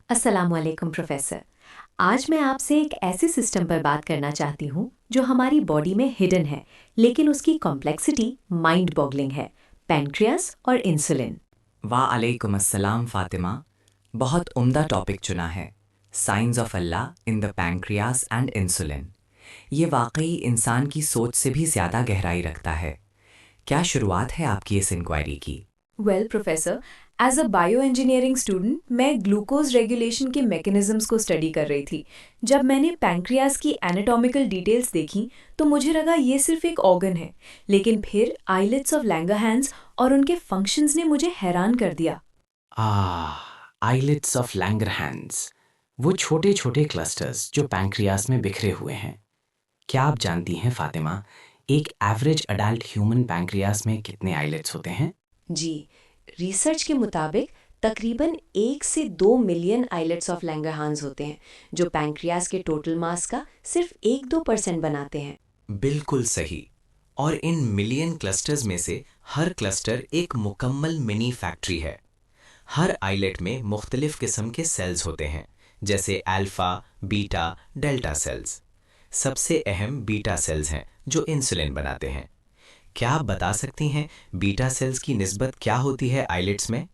अस्सलामुअलैकुम प्रोफेसर। आज मैं आपसे एक ऐसे सिस्टम पर बात करना चाहती हूँ जो हमारी बॉडी में हिडन है, लेकिन उसकी कॉम्प्लेक्सिटी माइंड बॉगलिंग है। पैनक्रियास और इंसुलिन। वालेकुम अस्सलाम फातिमा। बहुत उम्दा टॉपिक चुना है। Science of Allah in the pancreas and insulin. ये वाकई इंसान की सोच से भी ज़्यादा गहराई रखता है। क्या शुरुआत है आपकी इस इंक्वायरी की? Well professor, as a bioengineering student मैं ग्लूकोज रेगुलेशन के मैकेनिज्म्स को स्टडी कर रही थी। जब मैंने पैंक्रियास की एनाटॉमिकल डिटेल्स देखी तो मुझे लगा ये सिर्फ एक ऑर्गन है, लेकिन फिर आइलेट्स ऑफ लैंगरहैंस और उनके फंक्शंस ने मुझे हैरान कर दिया। आइलेट्स ऑफ लैंगरहैंस, वो छोटे छोटे क्लस्टर्स जो पैंक्रियास में बिखरे हुए हैं। क्या आप जानती हैं फातिमा, एक एवरेज अडल्ट ह्यूमन पैंक्रियास में कितने आइलेट्स होते हैं? जी, रिसर्च के मुताबिक तकरीबन 1 से 2 मिलियन आइलेट्स ऑफ लैंगरहांस होते हैं, जो पैंक्रियास के टोटल मास का सिर्फ 1-2% बनाते हैं। बिल्कुल सही। और इन मिलियन क्लस्टर्स में से हर क्लस्टर एक मुकम्मल मिनी फैक्ट्री है। हर आइलेट में मुख्तलिफ किस्म के सेल्स होते हैं, जैसे अल्फा, बीटा, डेल्टा सेल्स। सबसे अहम बीटा सेल्स हैं जो इंसुलिन बनाते हैं। क्या आप बता सकती हैं बीटा सेल्स की निस्बत क्या होती है आइलेट्स में?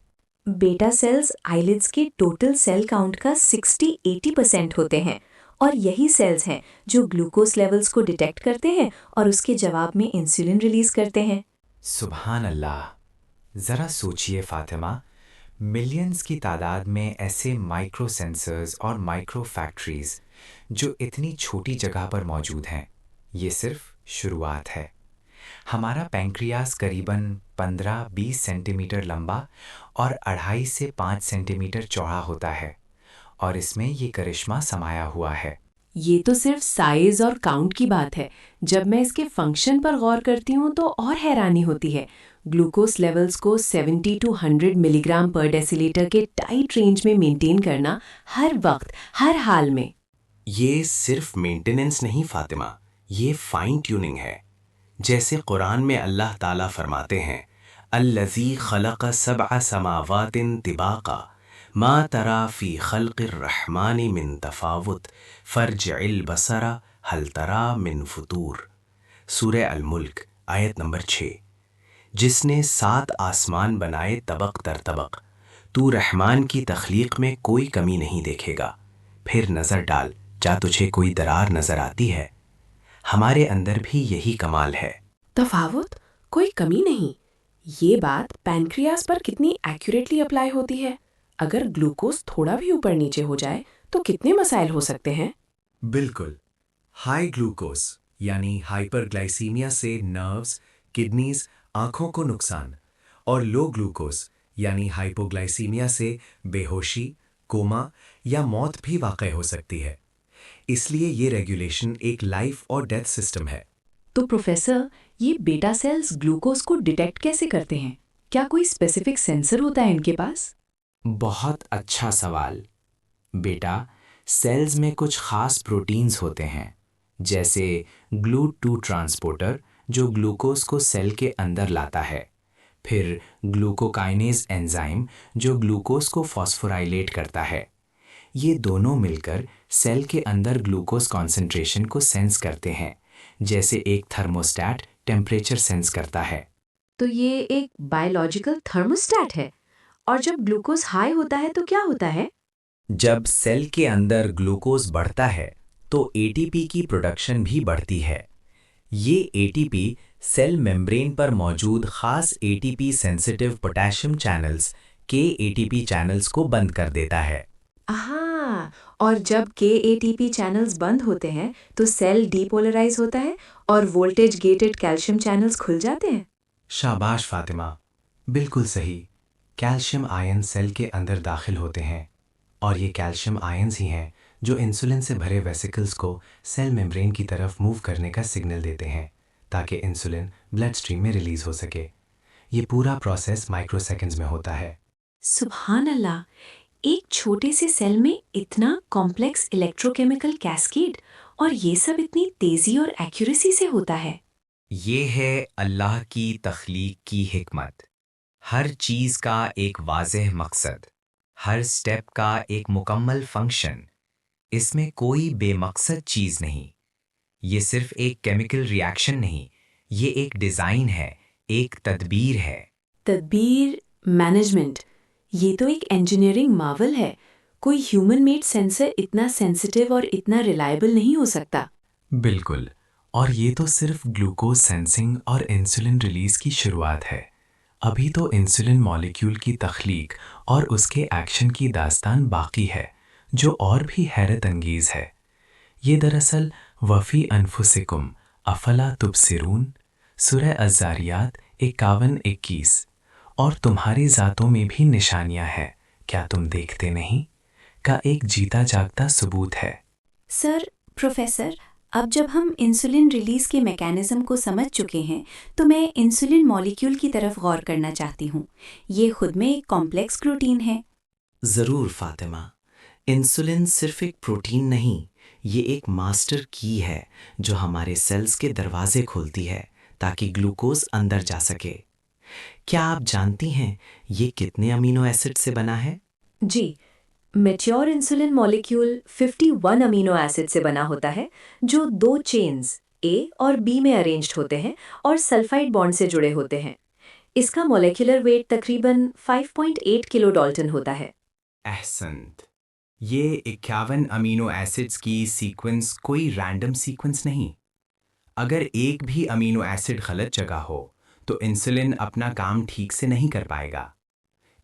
बेटा सेल्स आइलिड्स के टोटल सेल काउंट का 60-80% होते हैं, और यही सेल्स हैं जो ग्लूकोज लेवल्स को डिटेक्ट करते हैं और उसके जवाब में इंसुलिन रिलीज करते हैं। सुभान अल्लाह। ज़रा सोचिए फातिमा, मिलियंस की तादाद में ऐसे माइक्रो सेंसर्स और माइक्रो फैक्ट्रीज जो इतनी छोटी जगह पर मौजूद हैं। ये सिर्फ शुरुआत है। हमारा पैंक्रियास करीबन 15-20 सेंटीमीटर लंबा और 2.5 से 5 सेंटीमीटर चौड़ा होता है, और इसमें ये करिश्मा समाया हुआ है। ये तो सिर्फ साइज और काउंट की बात है। जब मैं इसके फंक्शन पर गौर करती हूँ तो और हैरानी होती है। ग्लूकोज लेवल्स को 70 टू 100 मिलीग्राम पर डेसीलीटर के टाइट रेंज में मेंटेन करना, हर वक्त हर हाल में। ये सिर्फ मेंटेनेंस नहीं फातिमा, ये फाइन ट्यूनिंग है। जैसे कुरान में अल्लाह ताला फरमाते हैं, अल्लज़ी खलक़ सबअ समावातिन तिबाक़ा मा तरा फ़ी ख़ल्क़िर रहमानि मिन तफ़ावुत फ़र्जिइल बसरा हल तरा मिन फ़ुतूर। सूरह अल मुल्क आयत नंबर 6। जिसने 7 आसमान बनाए तबक दर तबक, तू रहमान की तख्लीक में कोई कमी नहीं देखेगा। फिर नज़र डाल, क्या तुझे कोई दरार नज़र आती है? हमारे अंदर भी यही कमाल है। तफावत, कोई कमी नहीं। ये बात पैनक्रियास पर कितनी एक्यूरेटली अप्लाई होती है? अगर ग्लूकोज थोड़ा भी ऊपर नीचे हो जाए तो कितने मसाइल हो सकते हैं? बिल्कुल। हाई ग्लूकोज यानी हाइपरग्लाइसीमिया से नर्व्स, किडनीज, आंखों को नुकसान, और लो ग्लूकोज यानी हाइपोग्लाइसीमिया से बेहोशी, कोमा या मौत भी वाक़ई हो सकती है। इसलिए ये रेगुलेशन एक लाइफ और डेथ सिस्टम है। तो प्रोफेसर, ये बेटा सेल्स ग्लूकोज को डिटेक्ट कैसे करते हैं? क्या कोई स्पेसिफिक सेंसर होता है इनके पास? बहुत अच्छा सवाल बेटा। सेल्स में कुछ खास प्रोटीन्स होते हैं, जैसे ग्लू2 ट्रांसपोर्टर जो ग्लूकोज को सेल के अंदर लाता है। फिर ग्लूकोकाइनेज एंजाइम जो ग्लूकोज को फॉस्फोराइलेट करता है। ये दोनों मिलकर सेल के अंदर ग्लूकोज कॉन्सेंट्रेशन को सेंस करते हैं, जैसे एक थर्मोस्टैट टेम्परेचर सेंस करता है। तो ये एक बायोलॉजिकल थर्मोस्टैट है। और जब ग्लूकोज हाई होता है तो क्या होता है? जब सेल के अंदर ग्लूकोज बढ़ता है तो एटीपी की प्रोडक्शन भी बढ़ती है। ये एटीपी सेल मेम्ब्रेन पर मौजूद खास एटीपी सेंसिटिव पोटेशियम चैनल्स के एटीपी चैनल्स को बंद कर देता है। हाँ, और जब KATP चैनल्स बंद होते हैं तो सेल डीपोलराइज होता है और वोल्टेज गेटेड कैल्शियम चैनल्स खुल जाते हैं। शाबाश फातिमा, बिल्कुल सही। कैल्शियम आयन सेल के अंदर दाखिल होते हैं, और ये कैल्शियम आयन्स ही हैं जो इंसुलिन से भरे वेसिकल्स को सेल मेम्ब्रेन की तरफ मूव करने का सिग्नल देते हैं, ताकि इंसुलिन ब्लड स्ट्रीम में रिलीज हो सके। ये पूरा प्रोसेस माइक्रोसेकंड्स में होता है। सुभान अल्लाह, एक छोटे से सेल में इतना कॉम्प्लेक्स इलेक्ट्रोकेमिकल कैस्केड, और ये सब इतनी तेजी और एक्यूरेसी से होता है। ये है अल्लाह की तख्लीक की हिकमत। हर चीज़ का एक वाज़ेह मकसद, हर स्टेप का एक मुकम्मल फंक्शन। इसमें कोई बेमकसद चीज़ नहीं। ये सिर्फ एक केमिकल रिएक्शन नहीं, ये एक डिज़ाइन है, एक तदबीर है। तदबीर, मैनेजमेंट, ये तो एक इंजीनियरिंग मार्वल है। कोई ह्यूमन मेड सेंसर इतना सेंसिटिव और इतना रिलायबल नहीं हो सकता। बिल्कुल। और ये तो सिर्फ ग्लूकोज सेंसिंग और इंसुलिन रिलीज की शुरुआत है। अभी तो इंसुलिन मॉलिक्यूल की तख्लीक और उसके एक्शन की दास्तान बाकी है, जो और भी हैरत अंगीज है। ये दरअसल वफ़ी अनफुसिकुम अफला तुबसिरून, सूरह अज़्ज़ारियात 51-21, और तुम्हारी ज़ातों में भी निशानियां हैं, क्या तुम देखते नहीं, का एक जीता जागता सबूत है। सर, प्रोफेसर, अब जब हम इंसुलिन रिलीज के मैकेनिज्म को समझ चुके हैं तो मैं इंसुलिन मॉलिक्यूल की तरफ गौर करना चाहती हूँ। ये खुद में एक कॉम्प्लेक्स प्रोटीन है। ज़रूर फातिमा, इंसुलिन सिर्फ एक प्रोटीन नहीं, ये एक मास्टर की है जो हमारे सेल्स के दरवाजे खोलती है ताकि ग्लूकोज अंदर जा सके। क्या आप जानती हैं ये कितने अमीनो एसिड से बना है? जी, mature insulin molecule 51 amino acid से बना होता है, जो 2 चेन्स ए और बी में अरेंज्ड होते हैं और सल्फाइड बॉन्ड से जुड़े होते हैं। इसका मॉलिक्यूलर वेट तकरीबन 5.8 किलो डाल्टन होता है। अहसंत। ये 51 अमीनो एसिड्स की सीक्वेंस कोई रैंडम सीक्वेंस नहीं। अगर एक भी अमीनो एसिड गलत जगह हो तो इंसुलिन अपना काम ठीक से नहीं कर पाएगा।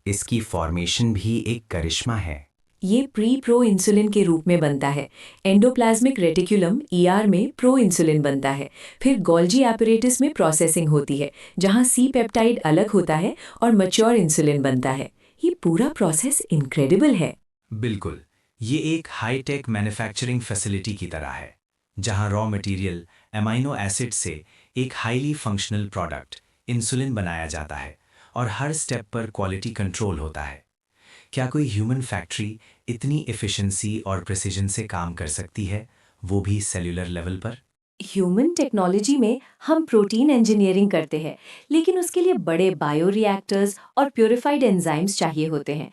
इसकी फॉर्मेशन भी एक करिश्मा है। ये प्री प्रो इंसुलिन के रूप में बनता है। एंडोप्लाज्मिक रेटिकुलम ईआर में प्रो इंसुलिन बनता है। फिर गोल्जी एपरेटस में प्रोसेसिंग होती है, जहां सी पेप्टाइड अलग होता है और मैच्योर इंसुलिन बनता है। ये पूरा प्रोसेस इनक्रेडिबल है। बिल्कुल, ये एक हाई टेक मैन्युफैक्चरिंग फैसिलिटी की तरह है, जहां रॉ मटेरियल एमाइनो एसिड से एक हाईली फंक्शनल प्रोडक्ट इंसुलिन बनाया जाता है और हर स्टेप पर क्वालिटी कंट्रोल होता है। क्या कोई ह्यूमन फैक्ट्री इतनी एफिशिएंसी और प्रिसिजन से काम कर सकती है, वो भी सेल्यूलर लेवल पर? ह्यूमन टेक्नोलॉजी में हम प्रोटीन इंजीनियरिंग करते हैं, लेकिन उसके लिए बड़े बायो रिएक्टर्स और प्योरिफाइड एंजाइम्स चाहिए होते हैं।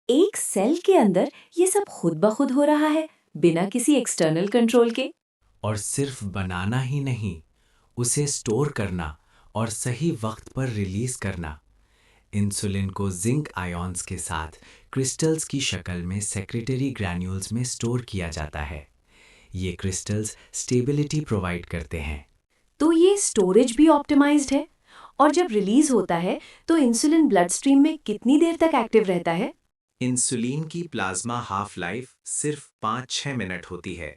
एक सेल के अंदर ये सब खुद ब खुद हो रहा है, बिना किसी एक्सटर्नल कंट्रोल के। और सिर्फ बनाना ही नहीं, उसे स्टोर करना और सही वक्त पर रिलीज करना। इंसुलिन को जिंक आयॉन्स के साथ क्रिस्टल्स की शक्ल में सेक्रेटरी ग्रैन्यूल्स में स्टोर किया जाता है। ये क्रिस्टल्स स्टेबिलिटी प्रोवाइड करते हैं। तो ये स्टोरेज भी ऑप्टिमाइज्ड है। और जब रिलीज होता है तो इंसुलिन ब्लड स्ट्रीम में कितनी देर तक एक्टिव रहता है? इंसुलिन की प्लाज्मा हाफ लाइफ सिर्फ 5-6 मिनट होती है।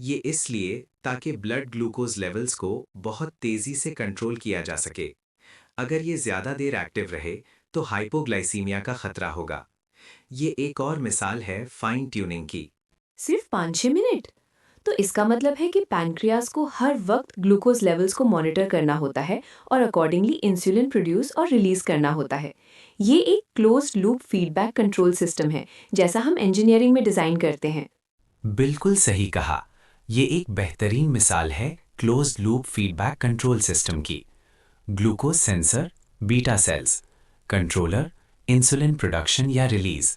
ये इसलिए ताकि ब्लड ग्लूकोज लेवल्स को बहुत तेजी से कंट्रोल किया जा सके। अगर ये ज़्यादा देर एक्टिव रहे तो हाइपोग्लाइसीमिया का खतरा होगा। ये एक और मिसाल है फाइन ट्यूनिंग की। सिर्फ 5-6 मिनट? तो इसका मतलब है कि पैनक्रियाज को हर वक्त ग्लूकोज लेवल्स को मॉनिटर करना होता है और अकॉर्डिंगली इंसुलिन प्रोड्यूस और रिलीज करना होता है। ये एक closed loop feedback control system है, जैसा हम इंजीनियरिंग में डिजाइन करते हैं। बिल्कुल सही कहा। ये एक बेहतरीन मिसाल है closed loop feedback control system की। Glucose sensor, beta cells, controller, insulin production या रिलीज,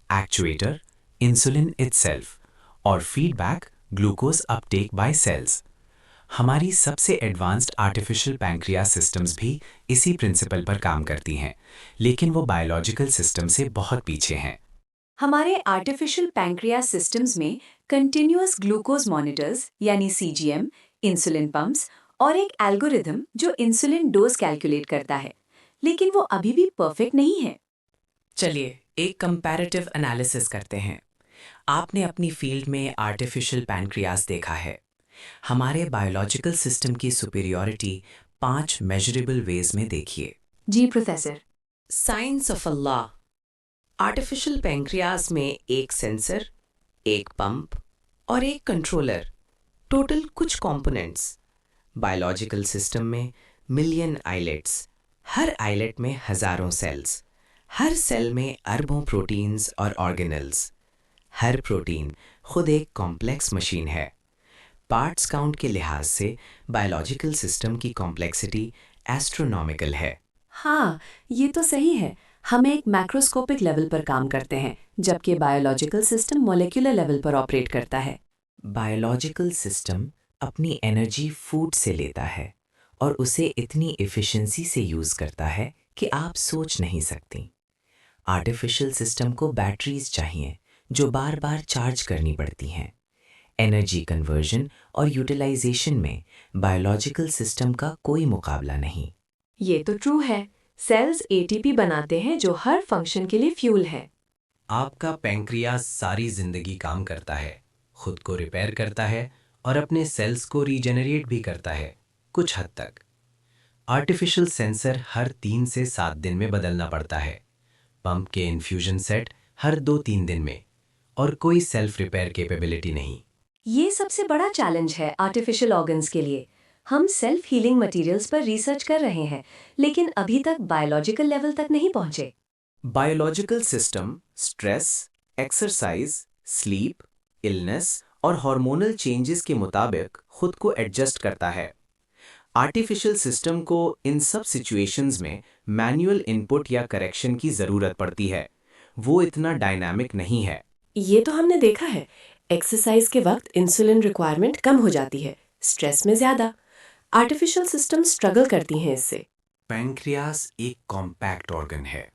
एक्चुएटर, इंसुलिन इटसेल्फ, और feedback, glucose uptake by cells. हमारी सबसे एडवांस्ड आर्टिफिशियल पैंक्रियास सिस्टम्स भी इसी प्रिंसिपल पर काम करती हैं, लेकिन वो बायोलॉजिकल सिस्टम से बहुत पीछे हैं। हमारे आर्टिफिशियल पैंक्रियास सिस्टम्स में कंटिन्यूअस ग्लूकोज मॉनिटर्स यानी सीजीएम, इंसुलिन पंप्स और एक एल्गोरिथम जो इंसुलिन डोज कैलकुलेट करता है, लेकिन वो अभी भी परफेक्ट नहीं है। चलिए एक कंपैरेटिव एनालिसिस करते हैं। आपने अपनी फील्ड में आर्टिफिशियल पैनक्रियास देखा है। हमारे बायोलॉजिकल सिस्टम की सुपीरियॉरिटी 5 मेजरेबल वेज में देखिए। जी professor. Science of Allah. Artificial pancreas में एक सेंसर, एक पंप और एक कंट्रोलर, टोटल कुछ कंपोनेंट्स। बायोलॉजिकल सिस्टम में मिलियन आइलेट्स, हर आइलेट में हजारों सेल्स, हर सेल में अरबों प्रोटीन्स और ऑर्गेनल्स। हर प्रोटीन खुद एक कॉम्प्लेक्स मशीन है। पार्ट्स काउंट के लिहाज से बायोलॉजिकल सिस्टम की कॉम्प्लेक्सिटी एस्ट्रोनॉमिकल है। हाँ, ये तो सही है। हम एक मैक्रोस्कोपिक लेवल पर काम करते हैं, जबकि बायोलॉजिकल सिस्टम मॉलिक्यूलर लेवल पर ऑपरेट करता है। बायोलॉजिकल सिस्टम अपनी एनर्जी फूड से लेता है और उसे इतनी एफिशिएंसी से यूज़ करता है कि आप सोच नहीं सकती। आर्टिफिशियल सिस्टम को बैटरीज चाहिए जो बार बार चार्ज करनी पड़ती हैं। एनर्जी कन्वर्जन और यूटिलाइजेशन में बायोलॉजिकल सिस्टम का कोई मुकाबला नहीं। ये तो ट्रू है। सेल्स एटीपी बनाते हैं जो हर फंक्शन के लिए फ्यूल है। आपका पैंक्रियास सारी जिंदगी काम करता है, खुद को रिपेयर करता है और अपने सेल्स को रीजेनरेट भी करता है कुछ हद तक। आर्टिफिशियल सेंसर हर 3 से 7 दिन में बदलना पड़ता है, पंप के इन्फ्यूजन सेट हर 2-3 दिन में, और कोई सेल्फ रिपेयर कैपेबिलिटी नहीं। ये सबसे बड़ा चैलेंज है आर्टिफिशियल ऑर्गन्स के लिए। हम सेल्फ हीलिंग मटेरियल्स पर रिसर्च कर रहे हैं, लेकिन अभी तक बायोलॉजिकल लेवल तक नहीं पहुंचे। Biological system stress, exercise, sleep, illness और हार्मोनल चेंजेस के मुताबिक खुद को एडजस्ट करता है। आर्टिफिशियल सिस्टम को इन सब सिचुएशंस में मैनुअल इनपुट या करेक्शन की ज़रूरत पड़ती है। वो इतना डायनामिक नहीं है। ये तो हमने देखा है। एक्सरसाइज के वक्त इंसुलिन रिक्वायरमेंट कम हो जाती है, स्ट्रेस में ज़्यादा। आर्टिफिशियल सिस्टम स्ट्रगल करती हैं इससे। पैंक्रियास एक कॉम्पैक्ट ऑर्गन है,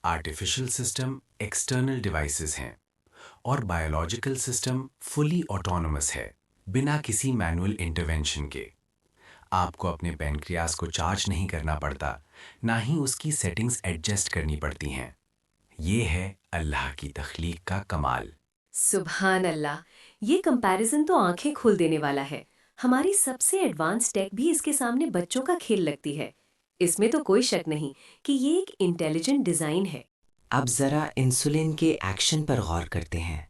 आर्टिफिशियल सिस्टम एक्सटर्नल डिवाइसेस हैं और बायोलॉजिकल सिस्टम फुली ऑटोनोमस है, बिना किसी मैनुअल इंटरवेंशन के। आपको अपने पैंक्रियास को चार्ज नहीं करना पड़ता, ना ही उसकी सेटिंग्स एडजस्ट करनी पड़ती हैं। ये है अल्लाह की तख्लीक का कमाल। सुभान अल्लाह, ये कंपैरिजन तो आंखें खोल देने वाला है। हमारी सबसे एडवांस टेक भी इसके सामने बच्चों का खेल लगती है। इसमें तो कोई शक नहीं कि ये एक इंटेलिजेंट डिजाइन है। अब ज़रा इंसुलिन के एक्शन पर गौर करते हैं।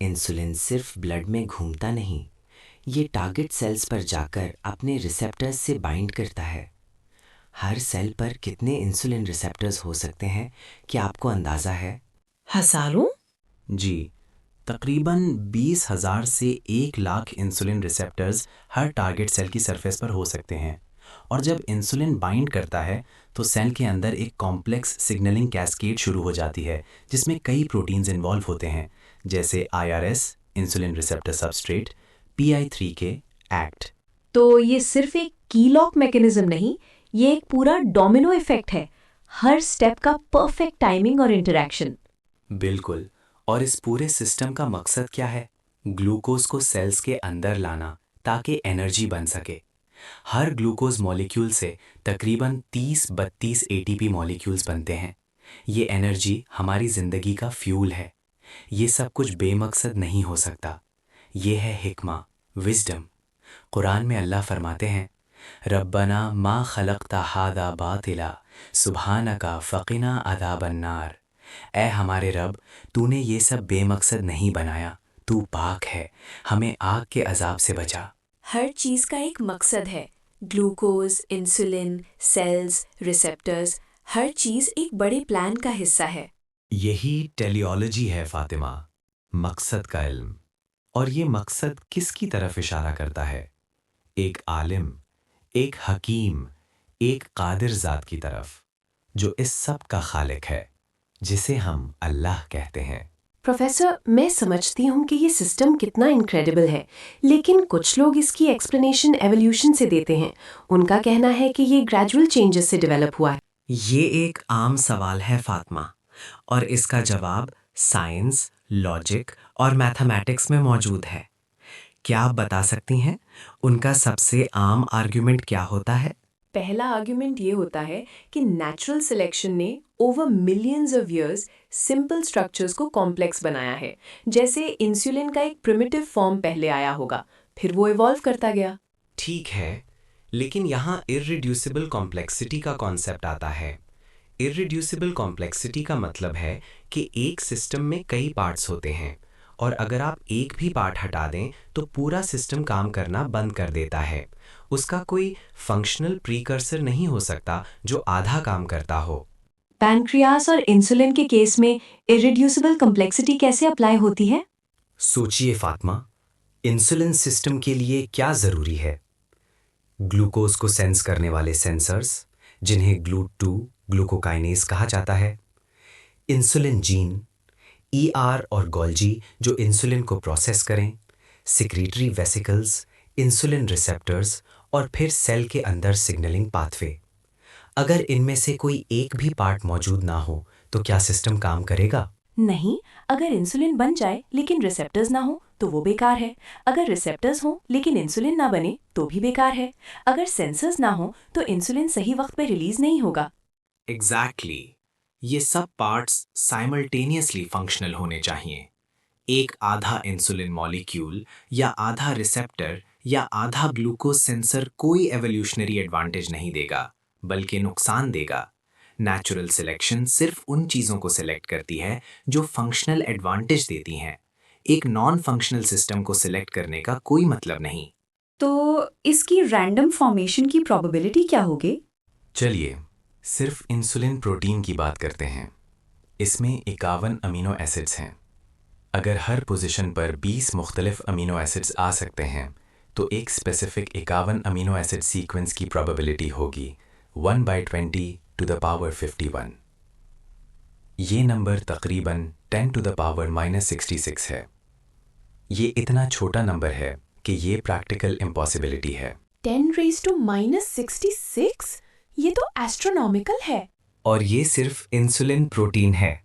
इंसुलिन सिर्फ ब्लड में घूमता नहीं, ये टारगेट सेल्स पर जाकर अपने रिसेप्टर्स से बाइंड करता है। हर सेल पर कितने इंसुलिन रिसेप्टर्स हो सकते हैं, क्या आपको अंदाज़ा है? हज़ारों? जी, तकरीबन 20,000 से 1 लाख इंसुलिन रिसेप्टर्स हर टारगेट सेल की सरफेस पर हो सकते हैं। और जब इंसुलिन बाइंड करता है तो सेल के अंदर एक कॉम्प्लेक्स सिग्नलिंग कैस्केड शुरू हो जाती है, जिसमें कई प्रोटीन्स इन्वॉल्व होते हैं, जैसे IRS insulin receptor substrate, PI3K act. तो ये सिर्फ एक की लॉक मैकेनिज्म नहीं, ये एक पूरा डोमिनो इफेक्ट है। हर स्टेप का परफेक्ट टाइमिंग और इंटरैक्शन। बिल्कुल। और इस पूरे सिस्टम का मकसद क्या है? ग्लूकोज को सेल्स के अंदर लाना ताकि एनर्जी बन सके। हर ग्लूकोज मॉलिक्यूल से तकरीबन 30-32 ATP मॉलिक्यूल्स बनते हैं। ये एनर्जी हमारी ज़िंदगी का फ्यूल है। ये सब कुछ बेमकसद नहीं हो सकता। ये है हिकमा, विजडम। कुरान में अल्लाह फरमाते हैं, रब्बना मा खलक़ता हादा बातिला सुब्हानका फ़क़िना अज़ाबन्नार। ऐ हमारे रब, तूने ये सब बेमकसद नहीं बनाया, तू पाक है, हमें आग के अजाब से बचा। हर चीज का एक मकसद है। ग्लूकोज, इंसुलिन, सेल्स, रिसेप्टर्स, हर चीज एक बड़े प्लान का हिस्सा है। यही टेलियोलॉजी है फातिमा, मकसद का इल्म। और ये मकसद किसकी तरफ इशारा करता है? एक आलिम, एक हकीम, एक कादिर ज़ात की तरफ, जो इस सब का खालिक है, जिसे हम अल्लाह कहते हैं। प्रोफेसर, मैं समझती हूँ कि ये सिस्टम कितना इनक्रेडिबल है, लेकिन कुछ लोग इसकी एक्सप्लेनेशन एवोल्यूशन से देते हैं। उनका कहना है कि ये ग्रेजुअल चेंजेस से डेवलप हुआ है। ये एक आम सवाल है फातिमा, और इसका जवाब साइंस, लॉजिक और मैथमेटिक्स में मौजूद है। क्या आप बता सकती हैं उनका सबसे आम आर्ग्यूमेंट क्या होता है? पहला आर्ग्यूमेंट ये होता है कि नेचुरल सिलेक्शन ने over millions of years simple structures को कॉम्प्लेक्स बनाया है। जैसे इंसुलिन का एक प्रिमिटिव फॉर्म पहले आया होगा, फिर वो इवॉल्व करता गया। ठीक है, लेकिन यहाँ इररिड्यूसिबल कॉम्प्लेक्सिटी का कॉन्सेप्ट आता है। इररिड्यूसिबल कॉम्प्लेक्सिटी का मतलब है कि एक सिस्टम में कई पार्ट्स होते हैं, और अगर आप एक भी पार्ट हटा दें तो पूरा सिस्टम काम करना बंद कर देता है। उसका कोई फंक्शनल प्रीकर्सर नहीं हो सकता जो आधा काम करता हो। पैनक्रियास और इंसुलिन के केस में इरिड्यूसिबल कॉम्प्लेक्सिटी कैसे अप्लाई होती है? सोचिए फातिमा, इंसुलिन सिस्टम के लिए क्या ज़रूरी है? ग्लूकोज को सेंस करने वाले सेंसर्स, जिन्हें GLUT2 ग्लूकोकाइनेज कहा जाता है, इंसुलिन जीन, ईआर और गोल्जी जो इंसुलिन को प्रोसेस करें, सिक्रीटरी वेसिकल्स, इंसुलिन रिसेप्टर्स और फिर सेल के अंदर सिग्नलिंग पाथवे। अगर इनमें से कोई एक भी पार्ट मौजूद ना हो तो क्या सिस्टम काम करेगा? नहीं, अगर इंसुलिन बन जाए लेकिन रिसेप्टर्स ना हो तो वो बेकार है। अगर रिसेप्टर्स हो लेकिन इंसुलिन ना बने तो भी बेकार है। अगर सेंसर्स ना हो तो इंसुलिन सही वक्त पे रिलीज नहीं होगा। एग्जैक्टली ये सब पार्ट्स साइमल्टेनियसली फंक्शनल होने चाहिए। एक आधा इंसुलिन मॉलिक्यूल या आधा रिसेप्टर या आधा ग्लूकोज सेंसर कोई एवोल्यूशनरी एडवांटेज नहीं देगा, बल्कि नुकसान देगा। नेचुरल सिलेक्शन सिर्फ उन चीज़ों को सिलेक्ट करती है जो फंक्शनल एडवांटेज देती हैं। एक नॉन फंक्शनल सिस्टम को सिलेक्ट करने का कोई मतलब नहीं। तो इसकी रैंडम फॉर्मेशन की प्रोबेबिलिटी क्या होगी? चलिए सिर्फ इंसुलिन प्रोटीन की बात करते हैं। इसमें 51 अमीनो एसिड्स हैं। अगर हर पोजीशन पर 20 मुख्तलिफ अमीनो एसिड्स आ सकते हैं तो एक स्पेसिफिक 51 अमीनो एसिड सीक्वेंस की प्रोबेबिलिटी होगी 1/20 टू द पावर 51। ये नंबर तकरीबन 10 टू द पावर -66 है। ये इतना छोटा नंबर है कि ये प्रैक्टिकल इम्पॉसिबिलिटी है। 10 raised to -66? ये तो एस्ट्रोनॉमिकल है। और ये सिर्फ इंसुलिन प्रोटीन है।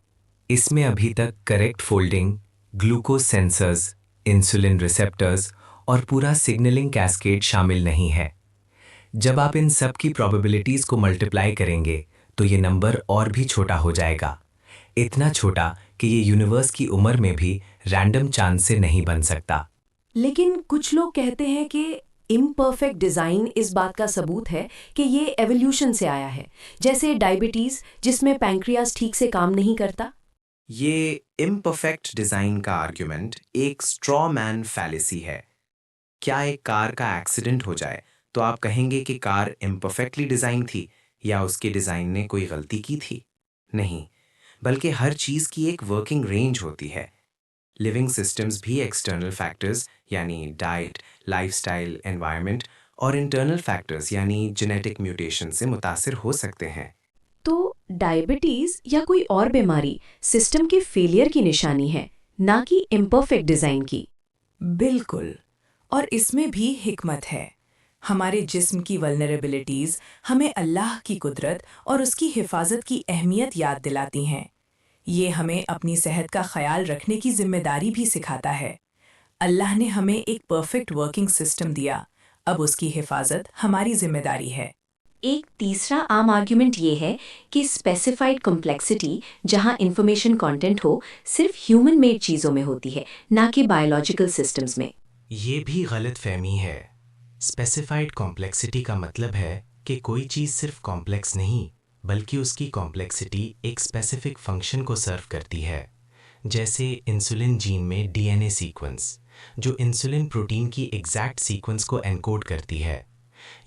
इसमें अभी तक correct folding, glucose sensors, insulin receptors और पूरा सिग्नलिंग कैस्केड शामिल नहीं है। जब आप इन सब की प्रोबेबिलिटीज को मल्टीप्लाई करेंगे तो ये नंबर और भी छोटा हो जाएगा, इतना छोटा कि ये यूनिवर्स की उम्र में भी रैंडम चांस से नहीं बन सकता। लेकिन कुछ लोग कहते हैं कि इम्परफेक्ट डिज़ाइन इस बात का सबूत है कि ये एवोल्यूशन से आया है, जैसे डायबिटीज़ जिसमें पैंक्रियास ठीक से काम नहीं करता। ये इम्परफेक्ट डिजाइन का आर्ग्यूमेंट एक स्ट्रॉ मैन फैलेसी है। क्या एक कार का एक्सीडेंट हो जाए तो आप कहेंगे कि कार इम्परफेक्टली डिजाइन थी या उसके डिजाइन ने कोई गलती की थी? नहीं, बल्कि हर चीज की एक वर्किंग रेंज होती है। लिविंग सिस्टम्स भी एक्सटर्नल फैक्टर्स यानी डाइट, लाइफस्टाइल, एनवायरनमेंट और इंटरनल फैक्टर्स यानी जेनेटिक म्यूटेशन से मुतासिर हो सकते हैं। तो डायबिटीज़ या कोई और बीमारी सिस्टम के फेलियर की निशानी है, ना कि इम्परफेक्ट डिज़ाइन की। बिल्कुल, और इसमें भी हिकमत है। हमारे जिस्म की वल्नरेबिलिटीज़ हमें अल्लाह की कुदरत और उसकी हिफाजत की अहमियत याद दिलाती हैं। ये हमें अपनी सेहत का ख्याल रखने की जिम्मेदारी भी सिखाता है। अल्लाह ने हमें एक परफेक्ट वर्किंग सिस्टम दिया, अब उसकी हिफाजत हमारी जिम्मेदारी है। एक तीसरा आम आर्ग्यूमेंट ये है कि स्पेसिफाइड कॉम्प्लेक्सिटी जहां इंफॉर्मेशन कंटेंट हो सिर्फ ह्यूमन मेड चीज़ों में होती है, ना कि बायोलॉजिकल सिस्टम्स में। ये भी गलत फहमी है। स्पेसिफाइड कॉम्प्लेक्सिटी का मतलब है कि कोई चीज़ सिर्फ कॉम्प्लेक्स नहीं बल्कि उसकी कॉम्प्लेक्सिटी एक स्पेसिफिक फंक्शन को सर्व करती है। जैसे इंसुलिन जीन में डीएनए सीक्वेंस जो इंसुलिन प्रोटीन की एग्जैक्ट सीक्वेंस को एनकोड करती है।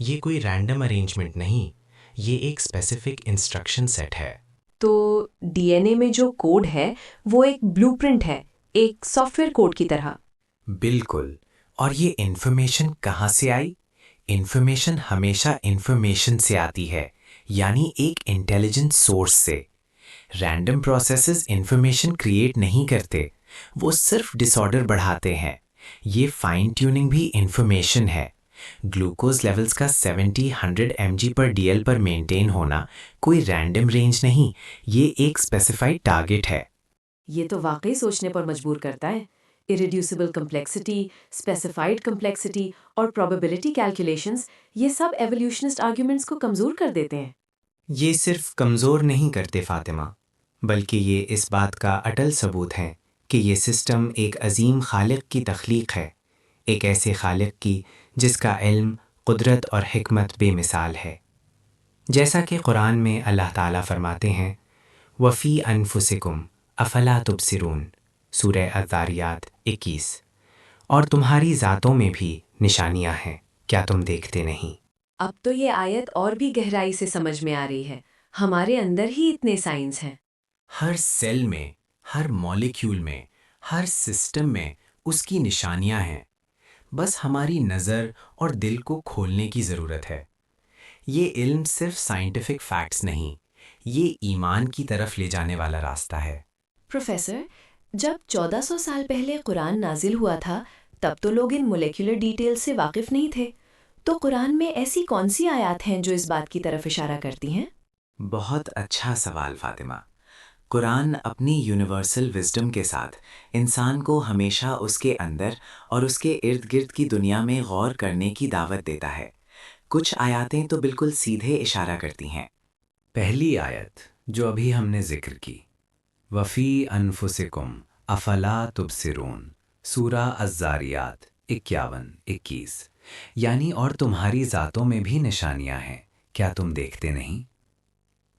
ये कोई रैंडम अरेंजमेंट नहीं, ये एक स्पेसिफिक इंस्ट्रक्शन सेट है। तो डीएनए में जो कोड है वो एक ब्लूप्रिंट है, एक सॉफ्टवेयर कोड की तरह। बिल्कुल। और ये इन्फॉर्मेशन कहाँ से आई? इन्फॉर्मेशन हमेशा इन्फॉर्मेशन से आती है, यानी एक इंटेलिजेंट सोर्स से। रैंडम प्रोसेसेस इन्फॉर्मेशन क्रिएट नहीं करते, वो सिर्फ डिसऑर्डर बढ़ाते हैं। ये फाइन ट्यूनिंग भी इन्फॉर्मेशन है। ग्लूकोज लेवल्स का 70-100 mg/dl पर मेंटेन होना कोई रैंडम रेंज नहीं, ये एक स्पेसिफाइड टारगेट है। ये तो वाकई सोचने पर मजबूर करता है। इरिड्यूसिबल कम्प्लेक्सिटी, स्पेसिफाइड कम्प्लेक्सिटी और प्रोबेबिलिटी कैलकुलेशंस, ये सब एवोल्यूशनिस्ट आर्ग्यूमेंट्स को कमज़ोर कर देते हैं। ये सिर्फ कमज़ोर नहीं करते फातिमा, बल्कि ये इस बात का अटल सबूत है कि ये सिस्टम एक अजीम खालिक की तख्लीक है, एक ऐसे खालिक की जिसका इल्म, कुदरत और हिकमत बेमिसाल है। जैसा कि कुरान में अल्लाह ताला फरमाते हैं, वफ़ी अनफुसिकुम अफला तुबसिरून, सूरह अज़ारियात 21। और तुम्हारी ज़ातों में भी निशानियां हैं, क्या तुम देखते नहीं? अब तो ये आयत और भी गहराई से समझ में आ रही है। हमारे अंदर ही इतने साइंस हैं। हर सेल में, हर मॉलिक्यूल में, हर सिस्टम में उसकी निशानियां हैं। बस हमारी नज़र और दिल को खोलने की ज़रूरत है। ये इल्म सिर्फ साइंटिफिक फैक्ट्स नहीं, ये ईमान की तरफ ले जाने वाला रास्ता है। प्रोफेसर, जब 1400 साल पहले कुरान नाजिल हुआ था तब तो लोग इन मोलेक्युलर डिटेल्स से वाकिफ नहीं थे, तो कुरान में ऐसी कौन सी आयत हैं जो इस बात की तरफ इशारा करती हैं? बहुत अच्छा सवाल फातिमा। कुरान अपनी यूनिवर्सल विजडम के साथ इंसान को हमेशा उसके अंदर और उसके इर्द गिर्द की दुनिया में गौर करने की दावत देता है। कुछ आयतें तो बिल्कुल सीधे इशारा करती हैं। पहली आयत जो अभी हमने जिक्र की, वफ़ी अनफुसिकुम अफला तुबसिरून, सूरा अज़्ज़ारियात 51-21, यानी और तुम्हारी ज़ातों में भी निशानियां हैं, क्या तुम देखते नहीं?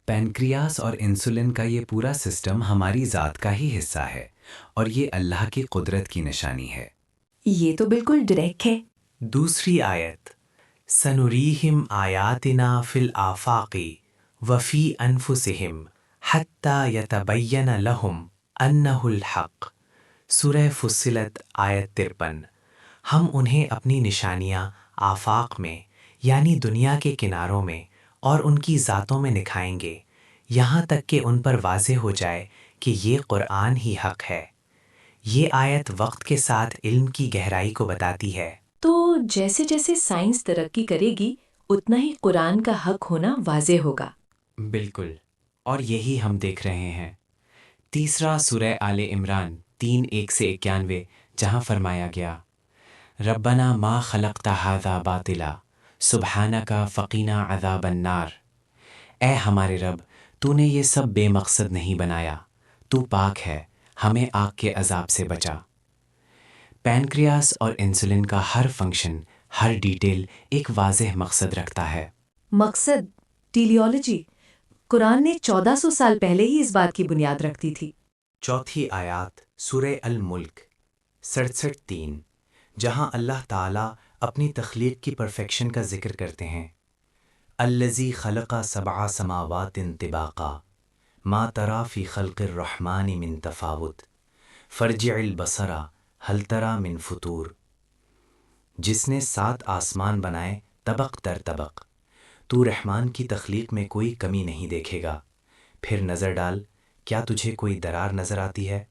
पैनक्रियास और इंसुलिन का ये पूरा सिस्टम हमारी ज़ात का ही हिस्सा है और ये अल्लाह की कुदरत की निशानी है। ये तो बिल्कुल डायरेक्ट है। दूसरी आयत, सनुरीहिम आयातिना फिल आफाकी वफ़ी अनफुसिहिम हत्ता यतबय्यन लहुम अन्नहुल हक़, सूरह फुस्सिलत आयत 53। हम उन्हें अपनी निशानियाँ आफाक में यानी दुनिया के किनारों में और उनकी ज़ातों में दिखाएंगे, यहाँ तक कि उन पर वाज़ेह हो जाए कि ये कुरान ही हक़ है। ये आयत वक्त के साथ इल्म की गहराई को बताती है। तो जैसे जैसे साइंस तरक्की करेगी उतना ही कुरान का हक होना वाज़ेह होगा। बिल्कुल, और यही हम देख रहे हैं। तीसरा सूरह आले इमरान 3:1-91, जहाँ फरमाया गया, रब्बना मा खलक़्ता हाज़ा बातिला सुब्हानका फ़क़ीना अज़ाबन नार। ए हमारे रब, तूने ये सब बेमकसद नहीं बनाया, तू पाक है, हमें आग के अजाब से बचा। पैनक्रियास और इंसुलिन का हर फंक्शन, हर डिटेल एक वाज़ेह मकसद रखता है। मकसद, टीलियोलॉजी, कुरान ने 1400 साल पहले ही इस बात की बुनियाद रख दी थी। चौथी आयत सूरह अल मुल्क 67-3, जहाँ अल्लाह ताला अपनी तख्लीक की परफेक्शन का जिक्र करते हैं। अल्लज़ी खलक़ा सबआ समावातिन तिबाक़ा मा तरा फ़ी ख़ल्क़िर रहमानि मिन तफ़ावुत फ़र्जिअल बसरा हल तरा मिन फुतूर। जिसने 7 आसमान बनाए तबक दर तबक, तू रहमान की तख्लीक में कोई कमी नहीं देखेगा, फिर नज़र डाल, क्या तुझे कोई दरार नज़र आती है?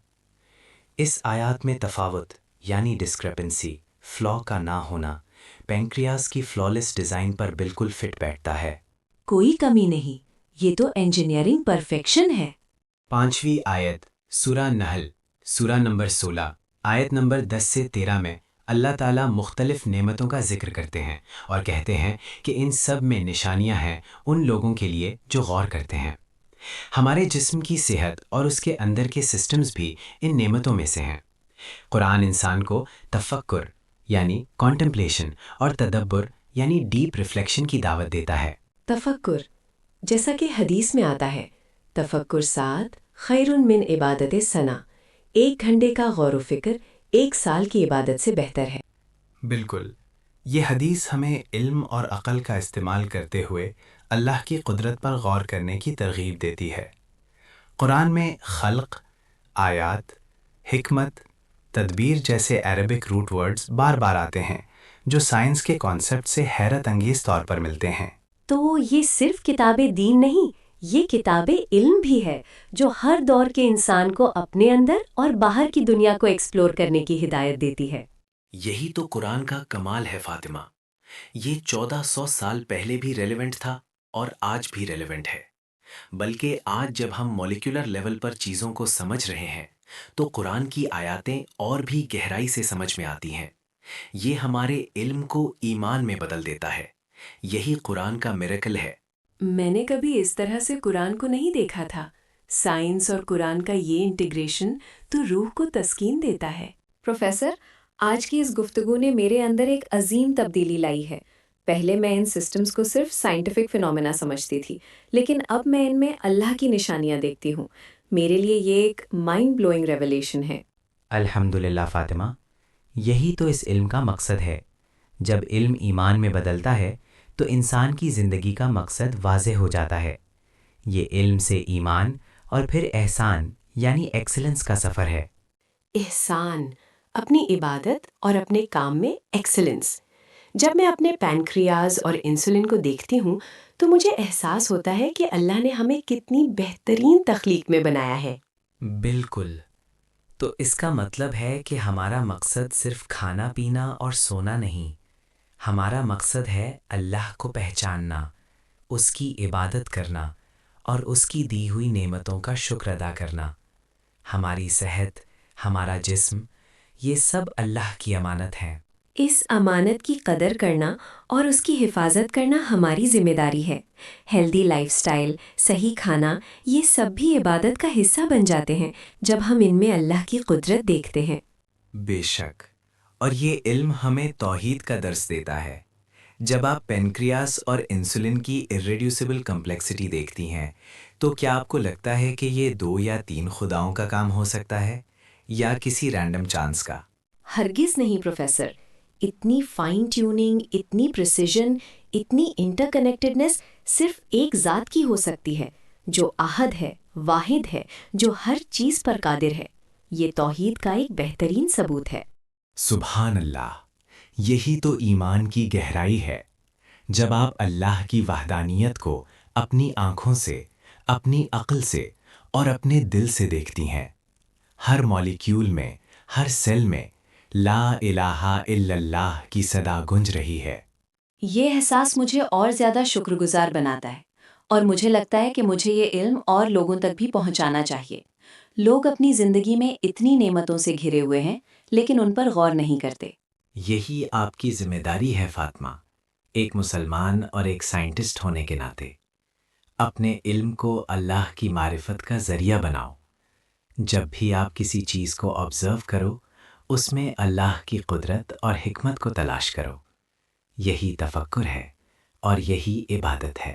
इस आयत में तफावत यानी डिस्क्रेपेंसी, फ्लॉ का ना होना, पैंक्रियास की फ्लॉलेस डिज़ाइन पर बिल्कुल फिट बैठता है। कोई कमी नहीं, ये तो इंजीनियरिंग परफेक्शन है। पांचवी आयत सूरा नहल, सूरा नंबर 16, आयत नंबर 10 से 13 में अल्लाह ताला मुख्तलिफ नेमतों का जिक्र करते हैं और कहते हैं कि इन सब में निशानियां हैं उन लोगों के लिए जो गौर करते हैं। हमारे जिस्म की सेहत और उसके अंदर के सिस्टम्स भी इन नेमतों में से हैं। कुरान इंसान को तफक्कुर यानी कॉन्टेम्पलेशन और तदब्बर यानी डीप रिफ्लेक्शन की दावत देता है। तफक्कुर, जैसा कि हदीस में आता है, तफक्कुर सात खैरुन मिन इबादत सना, 1 घंटे का गौर व फिक्र 1 साल की इबादत से बेहतर है। बिल्कुल, ये हदीस हमें इल्म और अक़ल का इस्तेमाल करते हुए अल्लाह की कुदरत पर गौर करने की तरगीब देती है। कुरान में खल्क़, आयात, हिकमत, तदबीर जैसे अरबिक रूट वर्ड्स बार बार आते हैं जो साइंस के कॉन्सेप्ट से हैरत अंगेज़ तौर पर मिलते हैं। तो ये सिर्फ किताबें दीन नहीं, ये किताबें इल्म भी है जो हर दौर के इंसान को अपने अंदर और बाहर की दुनिया को एक्सप्लोर करने की हिदायत देती है। यही तो कुरान का कमाल है फातिमा। ये 1400 साल पहले भी रेलेवेंट था और आज भी रेलेवेंट है। बल्कि आज जब हम मॉलिक्यूलर लेवल पर चीज़ों को समझ रहे हैं तो कुरान की आयतें और भी गहराई से समझ में आती हैं। ये हमारे इल्म को ईमान में बदल देता है। यही कुरान का मिरेकल है। मैंने कभी इस तरह से कुरान को नहीं देखा था। साइंस और कुरान का ये इंटीग्रेशन तो रूह को तस्कीन देता है। प्रोफेसर, आज की इस गुफ्तगू ने मेरे अंदर एक अजीम तब्दीली लाई है। पहले मैं इन सिस्टम्स को सिर्फ साइंटिफिक फिनोमेना समझती थी, लेकिन अब मैं इनमें अल्लाह की निशानियां देखती हूँ। मेरे लिए ये एक माइंड ब्लोइंग रेवलेशन है। अल्हम्दुलिल्लाह फातिमा, यही तो इस इल्म का मकसद है। जब इल्म ईमान में बदलता है तो इंसान की ज़िंदगी का मकसद वाज़ेह हो जाता है। ये इल्म से ईमान और फिर एहसान यानी एक्सीलेंस का सफ़र है। एहसान, अपनी इबादत और अपने काम में एक्सीलेंस। जब मैं अपने पैनक्रियाज और इंसुलिन को देखती हूँ तो मुझे एहसास होता है कि अल्लाह ने हमें कितनी बेहतरीन तख्लीक में बनाया है। बिल्कुल। तो इसका मतलब है कि हमारा मकसद सिर्फ खाना पीना और सोना नहीं, हमारा मकसद है अल्लाह को पहचानना, उसकी इबादत करना और उसकी दी हुई नेमतों का शुक्र अदा करना। हमारी सेहत, हमारा जिस्म, ये सब अल्लाह की अमानत हैं। इस अमानत की कदर करना और उसकी हिफाजत करना हमारी जिम्मेदारी है। हेल्दी लाइफस्टाइल, सही खाना, ये सब भी इबादत का हिस्सा बन जाते हैं जब हम इनमें अल्लाह की कुदरत देखते हैं। बेशक, और ये इल्म हमें तौहीद का दर्स देता है। जब आप पेनक्रियास और इंसुलिन की इर्रेड्यूसिबल कम्प्लेक्सिटी देखती हैं, तो क्या आपको लगता है कि ये 2 या 3 खुदाओं का काम हो सकता है या किसी रैंडम चांस का? हरगिज़ नहीं प्रोफेसर। इतनी फाइन ट्यूनिंग, इतनी प्रिसिजन, इतनी इंटरकनेक्टेडनेस सिर्फ एक ज़ात की हो सकती है, जो अहद है, वाहिद है, जो हर चीज़ पर कादिर है। ये तौहीद का एक बेहतरीन सबूत है। सुभान अल्लाह, यही तो ईमान की गहराई है। जब आप अल्लाह की वहदानियत को अपनी आँखों से, अपनी अक्ल से और अपने दिल से देखती हैं, हर मॉलिक्यूल में, हर सेल में ला इलाहा इल्लल्लाह की सदा गूंज रही है। ये एहसास मुझे और ज़्यादा शुक्रगुजार बनाता है और मुझे लगता है कि मुझे ये इल्म और लोगों तक भी पहुंचाना चाहिए। लोग अपनी ज़िंदगी में इतनी नेमतों से घिरे हुए हैं लेकिन उन पर गौर नहीं करते। यही आपकी जिम्मेदारी है फातिमा, एक मुसलमान और एक साइंटिस्ट होने के नाते। अपने इल्म को अल्लाह की मारिफत का ज़रिया बनाओ। जब भी आप किसी चीज़ को ऑब्ज़र्व करो, उसमें अल्लाह की कुदरत और हिकमत को तलाश करो। यही तफक्कुर है और यही इबादत है।